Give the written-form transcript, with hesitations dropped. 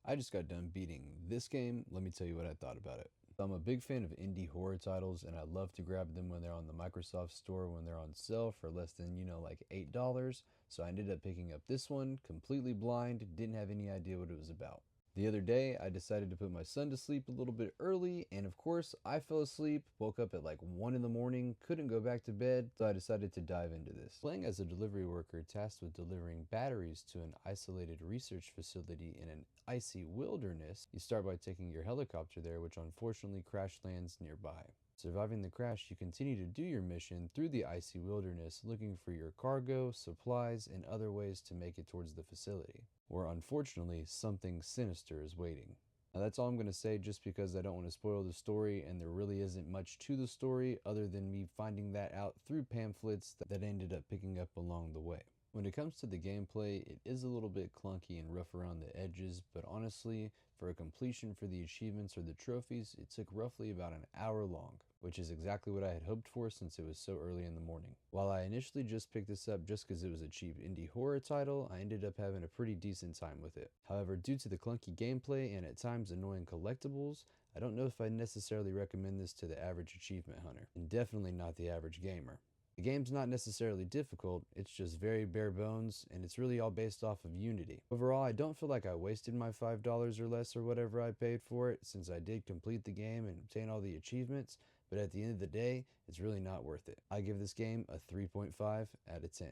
I just got done beating this game. Let me tell you what I thought about it. I'm a big fan of indie horror titles, and I love to grab them when they're on the Microsoft Store when they're on sale for less than, like $8. So I ended up picking up this one completely blind, didn't have any idea what it was about. The other day, I decided to put my son to sleep a little bit early, and of course, I fell asleep, woke up at like 1 in the morning, couldn't go back to bed, so I decided to dive into this. Playing as a delivery worker tasked with delivering batteries to an isolated research facility in an icy wilderness, you start by taking your helicopter there, which unfortunately crash lands nearby. Surviving the crash, you continue to do your mission through the icy wilderness looking for your cargo, supplies, and other ways to make it towards the facility, where unfortunately something sinister is waiting. Now that's all I'm going to say just because I don't want to spoil the story, and there really isn't much to the story other than me finding that out through pamphlets that I ended up picking up along the way. When it comes to the gameplay, it is a little bit clunky and rough around the edges, but honestly, for a completion for the achievements or the trophies, it took roughly about an hour long, which is exactly what I had hoped for since it was so early in the morning. While I initially just picked this up just because it was a cheap indie horror title, I ended up having a pretty decent time with it. However, due to the clunky gameplay and at times annoying collectibles, I don't know if I necessarily recommend this to the average achievement hunter, and definitely not the average gamer. The game's not necessarily difficult, it's just very bare bones, and it's really all based off of Unity. Overall, I don't feel like I wasted my $5 or less or whatever I paid for it, since I did complete the game and obtain all the achievements, but at the end of the day, it's really not worth it. I give this game a 3.5 out of 10.